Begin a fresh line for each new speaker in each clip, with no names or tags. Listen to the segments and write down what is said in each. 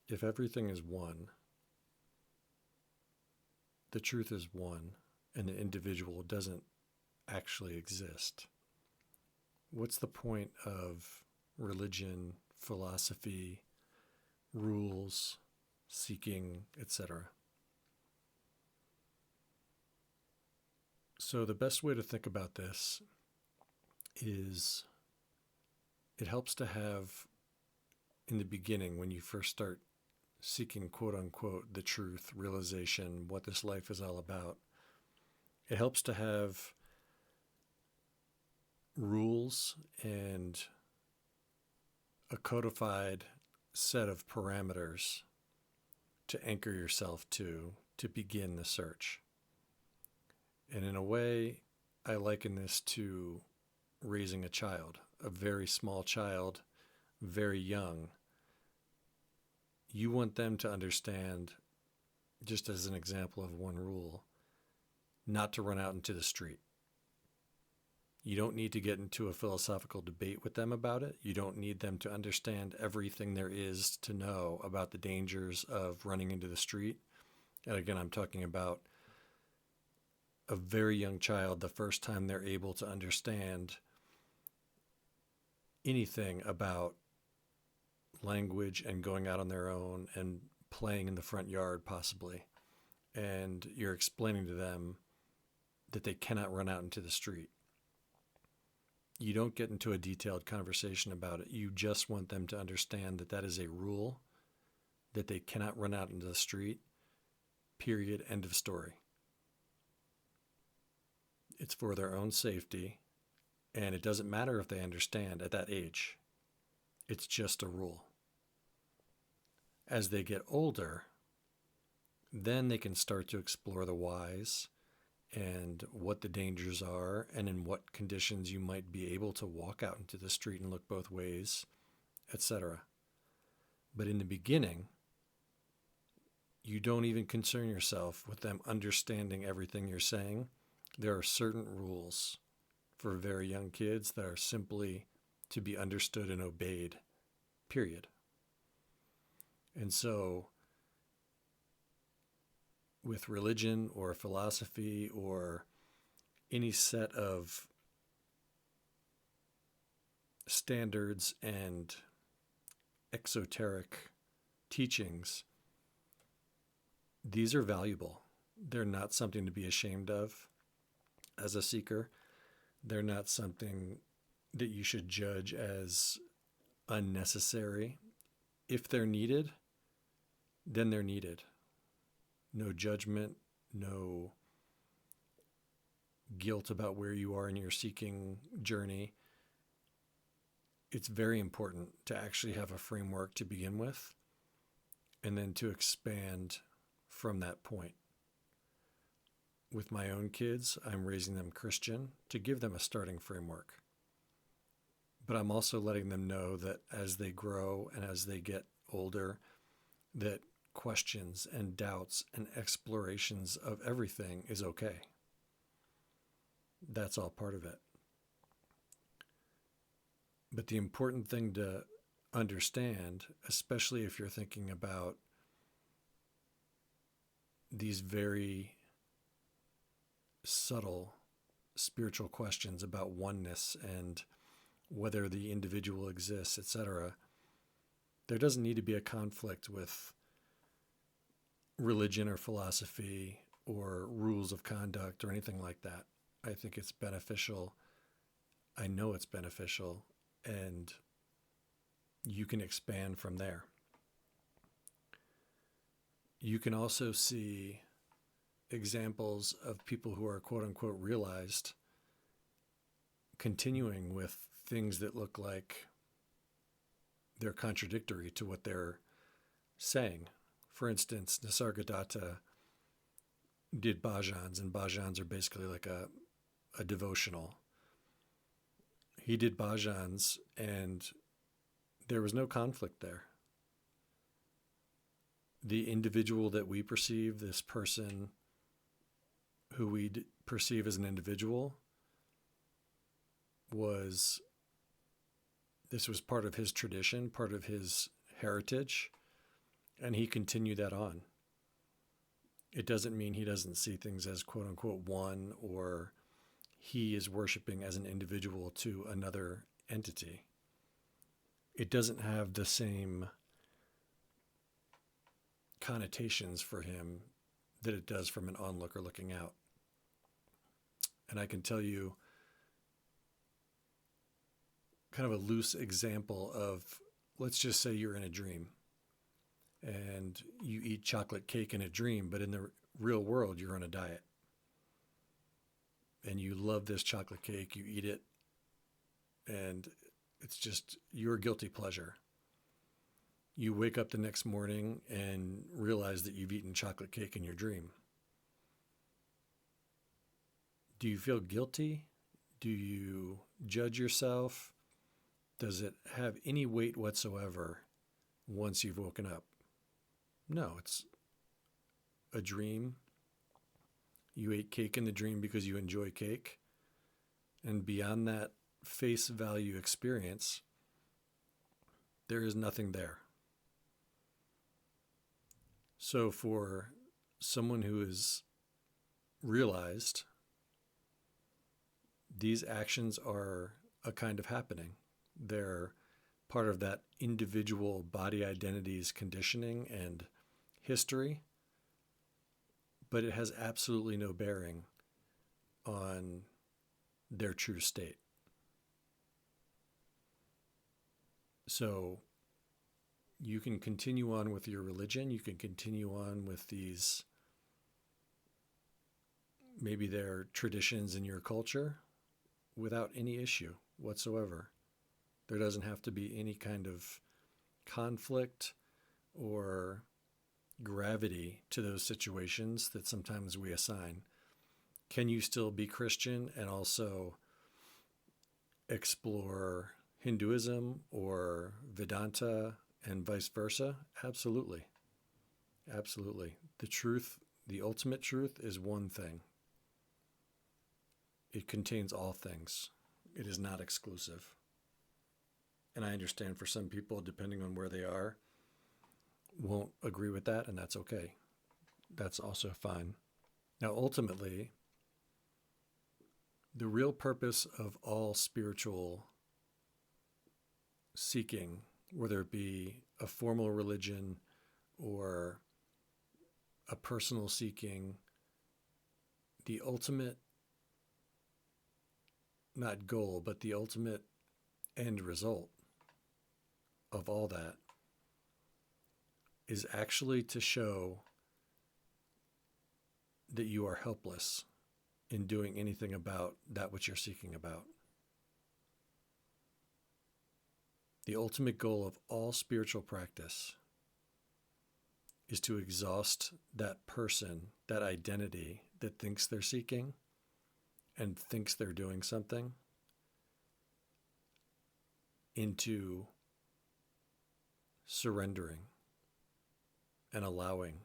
If everything is one, the truth is one, and the individual doesn't actually exist, what's the point of religion, philosophy, rules, seeking, etc.? So, the best way to think about this is it helps to have, in the beginning, when you first start seeking quote unquote the truth, realization, what this life is all about, it helps to have rules and a codified set of parameters to anchor yourself to begin the search. And in a way, I liken this to raising a child, a very small child, very young. You want them to understand, just as an example of one rule, not to run out into the street. You don't need to get into a philosophical debate with them about it. You don't need them to understand everything there is to know about the dangers of running into the street. And again, I'm talking about a very young child, the first time they're able to understand anything about language and going out on their own and playing in the front yard, possibly. And you're explaining to them that they cannot run out into the street. You don't get into a detailed conversation about it. You just want them to understand that that is a rule, that they cannot run out into the street, period, end of story. It's for their own safety, and it doesn't matter if they understand at that age. It's just a rule. As they get older, then they can start to explore the whys and what the dangers are and in what conditions you might be able to walk out into the street and look both ways, etc. But in the beginning, you don't even concern yourself with them understanding everything you're saying. There are certain rules for very young kids that are simply to be understood and obeyed, period. And so, with religion or philosophy or any set of standards and exoteric teachings, these are valuable. They're not something to be ashamed of as a seeker. They're not something that you should judge as unnecessary. If they're needed, then they're needed. No judgment, no guilt about where you are in your seeking journey. It's very important to actually have a framework to begin with and then to expand from that point. With my own kids, I'm raising them Christian to give them a starting framework. But I'm also letting them know that as they grow and as they get older, that questions and doubts and explorations of everything is okay. That's all part of it. But the important thing to understand, especially if you're thinking about these very subtle spiritual questions about oneness and whether the individual exists, etc., there doesn't need to be a conflict with religion or philosophy or rules of conduct or anything like that. I think it's beneficial. I know it's beneficial, and you can expand from there. You can also see examples of people who are quote unquote realized continuing with things that look like they're contradictory to what they're saying. For instance, Nisargadatta did bhajans, and bhajans are basically like a devotional. He did bhajans, and there was no conflict there. The individual that we perceive, this person who we perceive as an individual, this was part of his tradition, part of his heritage, And he continued that on. It doesn't mean he doesn't see things as quote unquote one, or he is worshiping as an individual to another entity. It doesn't have the same connotations for him that it does from an onlooker looking out. And I can tell you kind of a loose example of, let's just say you're in a dream and you eat chocolate cake in a dream, but in the real world, you're on a diet. And you love this chocolate cake, you eat it, and it's just your guilty pleasure. You wake up the next morning and realize that you've eaten chocolate cake in your dream. Do you feel guilty? Do you judge yourself? Does it have any weight whatsoever once you've woken up? No, it's a dream. You ate cake in the dream because you enjoy cake. And beyond that face value experience, there is nothing there. So for someone who is realized these actions are a kind of happening, they're part of that individual body identity's conditioning and history, but it has absolutely no bearing on their true state. So you can continue on with your religion, you can continue on with these, maybe they're traditions in your culture, without any issue whatsoever. There doesn't have to be any kind of conflict or gravity to those situations that sometimes we assign. Can you still be Christian and also explore Hinduism or Vedanta and vice versa? Absolutely. Absolutely. The truth, the ultimate truth, is one thing. It contains all things. It is not exclusive. And I understand for some people, depending on where they are, won't agree with that, and that's okay. That's also fine. Now, ultimately, the real purpose of all spiritual seeking, whether it be a formal religion or a personal seeking, the ultimate, not goal, but the ultimate end result of all that is actually to show that you are helpless in doing anything about that which you're seeking about. The ultimate goal of all spiritual practice is to exhaust that person, that identity that thinks they're seeking and thinks they're doing something, into surrendering and allowing,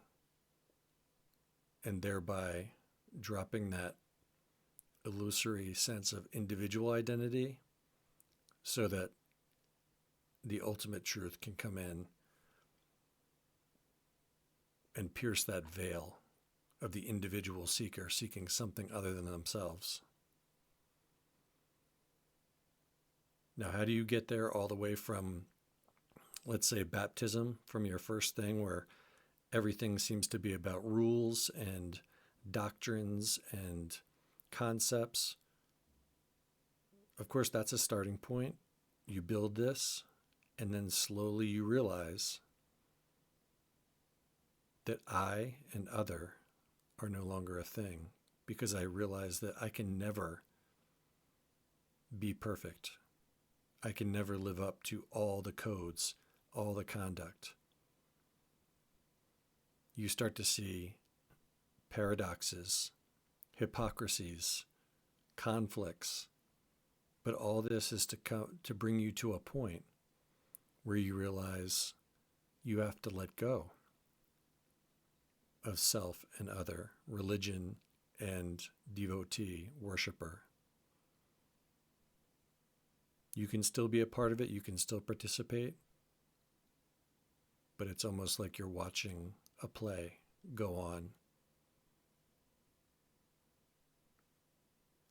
and thereby dropping that illusory sense of individual identity so that the ultimate truth can come in and pierce that veil of the individual seeker seeking something other than themselves. Now, how do you get there all the way from, let's say, baptism, from your first thing where everything seems to be about rules and doctrines and concepts? Of course, that's a starting point. You build this, and then slowly you realize that I and other are no longer a thing, because I realize that I can never be perfect. I can never live up to all the codes, all the conduct. You start to see paradoxes, hypocrisies, conflicts, but all this is to bring you to a point where you realize you have to let go of self and other, religion and devotee, worshiper. You can still be a part of it, you can still participate, but it's almost like you're watching a play go on.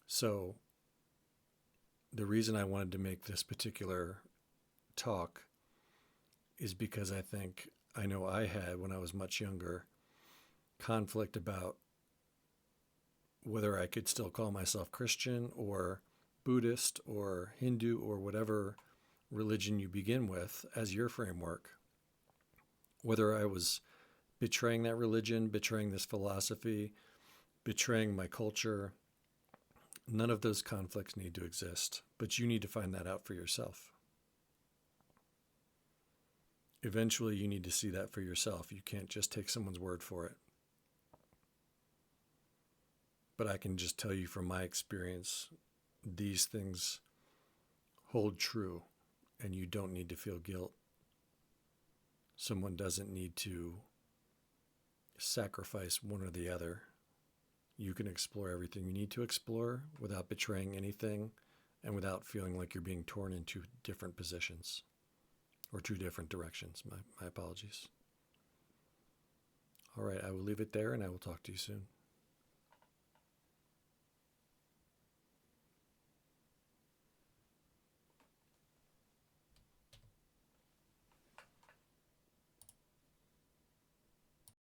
So the reason I wanted to make this particular talk is because I know I had, when I was much younger, conflict about whether I could still call myself Christian or Buddhist or Hindu or whatever religion you begin with as your framework. Whether I was betraying that religion, betraying this philosophy, betraying my culture. None of those conflicts need to exist, but you need to find that out for yourself. Eventually, you need to see that for yourself. You can't just take someone's word for it. But I can just tell you from my experience, these things hold true, and you don't need to feel guilt. Someone doesn't need to sacrifice one or the other. You can explore everything you need to explore without betraying anything and without feeling like you're being torn into different positions or two different directions. My apologies. All right, I will leave it there, and I will talk to you soon.